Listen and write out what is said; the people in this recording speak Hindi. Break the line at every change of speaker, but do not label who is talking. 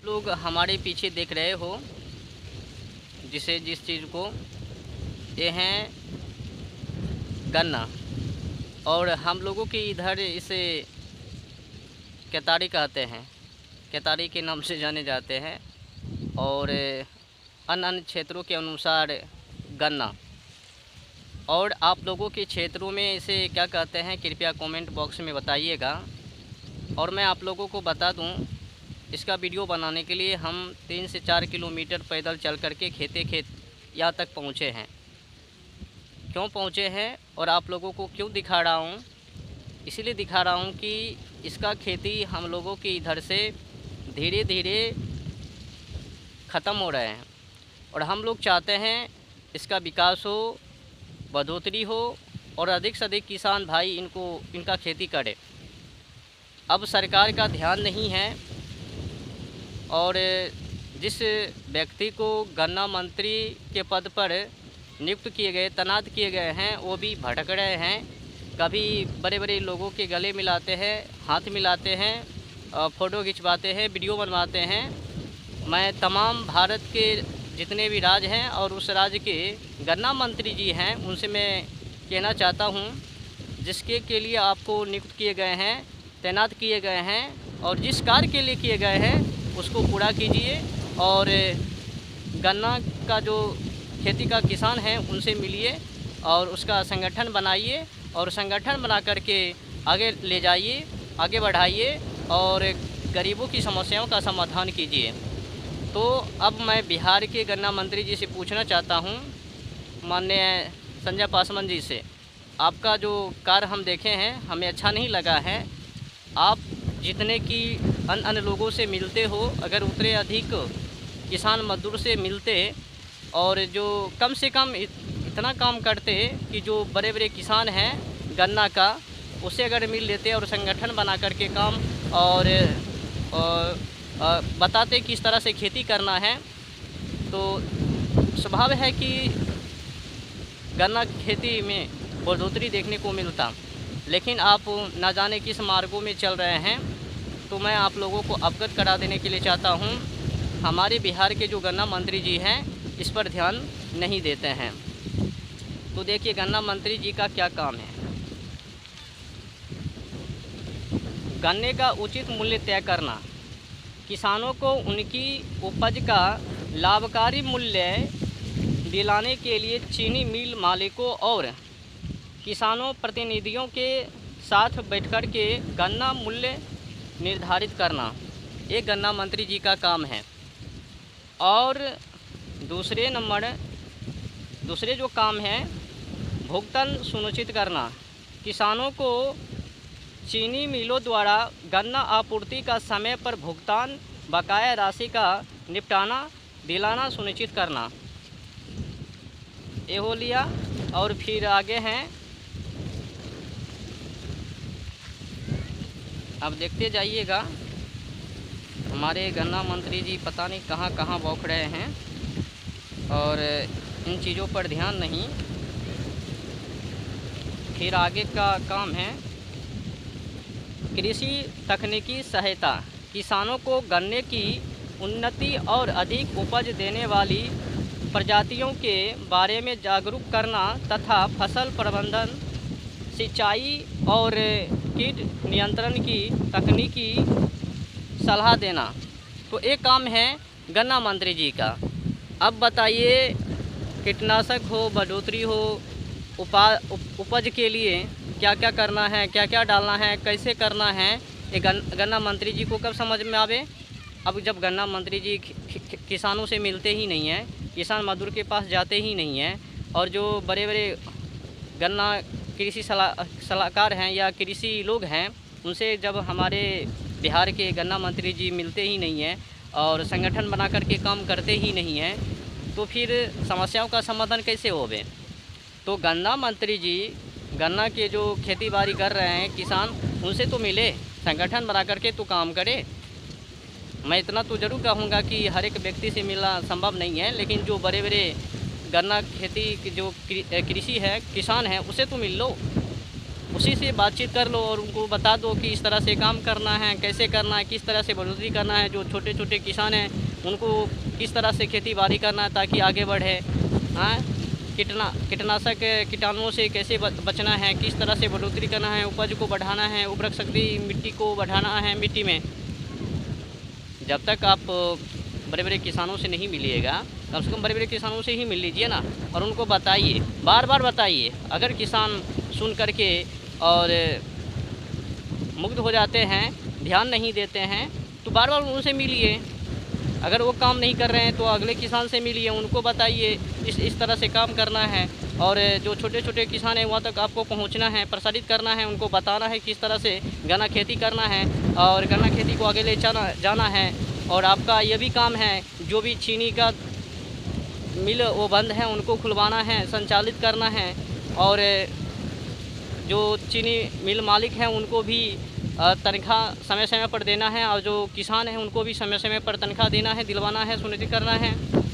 लोग हमारे पीछे देख रहे हो जिस चीज़ को, ये हैं गन्ना। और हम लोगों के इधर इसे केतारी कहते हैं, केतारी के नाम से जाने जाते हैं। और अन्य अन्य क्षेत्रों के अनुसार गन्ना। और आप लोगों के क्षेत्रों में इसे क्या कहते हैं, कृपया कमेंट बॉक्स में बताइएगा। और मैं आप लोगों को बता दूं, इसका वीडियो बनाने के लिए हम 3 से 4 किलोमीटर पैदल चल करके खेत यहाँ तक पहुँचे हैं। क्यों पहुँचे हैं और आप लोगों को क्यों दिखा रहा हूँ, इसीलिए दिखा रहा हूँ कि इसका खेती हम लोगों के इधर से धीरे धीरे ख़त्म हो रहे हैं। और हम लोग चाहते हैं इसका विकास हो, बढ़ोतरी हो और अधिक से अधिक किसान भाई इनका खेती करे। अब सरकार का ध्यान नहीं है और जिस व्यक्ति को गन्ना मंत्री के पद पर नियुक्त किए गए, तैनात किए गए हैं, वो भी भटक रहे हैं। कभी बड़े बड़े लोगों के गले मिलाते हैं, हाथ मिलाते हैं, फ़ोटो खिंचवाते हैं, वीडियो बनवाते हैं। मैं तमाम भारत के जितने भी राज्य हैं और उस राज्य के गन्ना मंत्री जी हैं उनसे मैं कहना चाहता हूं, जिसके के लिए आपको नियुक्त किए गए हैं, तैनात किए गए हैं और जिस कार्य के लिए किए गए हैं उसको पूरा कीजिए। और गन्ना का जो खेती का किसान है उनसे मिलिए और उसका संगठन बनाइए और संगठन बना करके आगे ले जाइए, आगे बढ़ाइए और गरीबों की समस्याओं का समाधान कीजिए। तो अब मैं बिहार के गन्ना मंत्री जी से पूछना चाहता हूं, माननीय संजय पासवान जी से, आपका जो कार्य हम देखे हैं हमें अच्छा नहीं लगा है। आप जितने की अन्य लोगों से मिलते हो, अगर उतने अधिक किसान मजदूर से मिलते और जो कम से कम इतना काम करते कि जो बड़े बड़े किसान हैं गन्ना का, उससे अगर मिल लेते और संगठन बना करके काम और बताते किस तरह से खेती करना है, तो स्वभाव है कि गन्ना खेती में बढ़ोतरी देखने को मिलता। लेकिन आप ना जाने किस मार्गों में चल रहे हैं। तो मैं आप लोगों को अवगत करा देने के लिए चाहता हूं, हमारे बिहार के जो गन्ना मंत्री जी हैं इस पर ध्यान नहीं देते हैं। तो देखिए गन्ना मंत्री जी का क्या काम है। गन्ने का उचित मूल्य तय करना, किसानों को उनकी उपज का लाभकारी मूल्य दिलाने के लिए चीनी मिल मालिकों और किसानों प्रतिनिधियों के साथ बैठकर के गन्ना मूल्य निर्धारित करना, ये गन्ना मंत्री जी का काम है। और दूसरे जो काम है, भुगतान सुनिश्चित करना, किसानों को चीनी मिलों द्वारा गन्ना आपूर्ति का समय पर भुगतान, बकाया राशि का निपटाना दिलाना सुनिश्चित करना, ये हो लिया। और फिर आगे हैं, अब देखते जाइएगा हमारे गन्ना मंत्री जी पता नहीं कहाँ कहाँ बौख रहे हैं और इन चीज़ों पर ध्यान नहीं। फिर आगे का काम है कृषि तकनीकी सहायता, किसानों को गन्ने की उन्नति और अधिक उपज देने वाली प्रजातियों के बारे में जागरूक करना तथा फसल प्रबंधन, सिंचाई और कीट नियंत्रण की तकनीकी सलाह देना। तो एक काम है गन्ना मंत्री जी का। अब बताइए, कीटनाशक हो, बढ़ोतरी हो, उपज के लिए क्या क्या करना है, क्या क्या डालना है, कैसे करना है, ये गन्ना मंत्री जी को कब समझ में आवे। अब जब गन्ना मंत्री जी किसानों से मिलते ही नहीं हैं, किसान मजदूर के पास जाते ही नहीं हैं, और जो बड़े बड़े गन्ना कृषि सलाहकार हैं या कृषि लोग हैं, उनसे जब हमारे बिहार के गन्ना मंत्री जी मिलते ही नहीं हैं और संगठन बना करके काम करते ही नहीं हैं, तो फिर समस्याओं का समाधान कैसे होवे। तो गन्ना मंत्री जी गन्ना के जो खेती बाड़ी कर रहे हैं किसान, उनसे तो मिले, संगठन बना करके तो काम करे। मैं इतना तो ज़रूर कहूँगा कि हर एक व्यक्ति से मिलना संभव नहीं है, लेकिन जो बड़े बड़े गन्ना खेती की जो कृषि है, किसान हैं, उसे तो मिल लो। उसी से बातचीत कर लो और उनको बता दो कि इस तरह से काम करना है, कैसे करना है, किस तरह से बढ़ोतरी करना है। जो छोटे छोटे किसान हैं उनको किस तरह से खेती बाड़ी करना है ताकि आगे बढ़े। हाँ, कीटनाशक कीटाणुओं से कैसे बचना है, किस तरह से बढ़ोतरी करना है, उपज को बढ़ाना है, उर्वरक शक्ति मिट्टी को बढ़ाना है। मिट्टी में जब तक आप बड़े बड़े किसानों से नहीं मिलिएगा, कम से कम बड़े बड़े किसानों से ही मिल लीजिए ना, और उनको बताइए, बार बार बताइए। अगर किसान सुन करके और मुग्ध हो जाते हैं, ध्यान नहीं देते हैं, तो बार बार उनसे मिलिए। अगर वो काम नहीं कर रहे हैं तो अगले किसान से मिलिए, उनको बताइए इस तरह से काम करना है। और जो छोटे छोटे किसान हैं वहाँ तक आपको पहुँचना है, प्रसारित करना है, उनको बताना है किस तरह से गन्ना खेती करना है और गन्ना खेती को आगे ले जाना है। और आपका ये भी काम है, जो भी चीनी का मिल वो बंद है उनको खुलवाना है, संचालित करना है। और जो चीनी मिल मालिक हैं उनको भी तनख्वाह समय समय पर देना है, और जो किसान हैं उनको भी समय समय पर तनख्वाह देना है, दिलवाना है, सुनिश्चित करना है।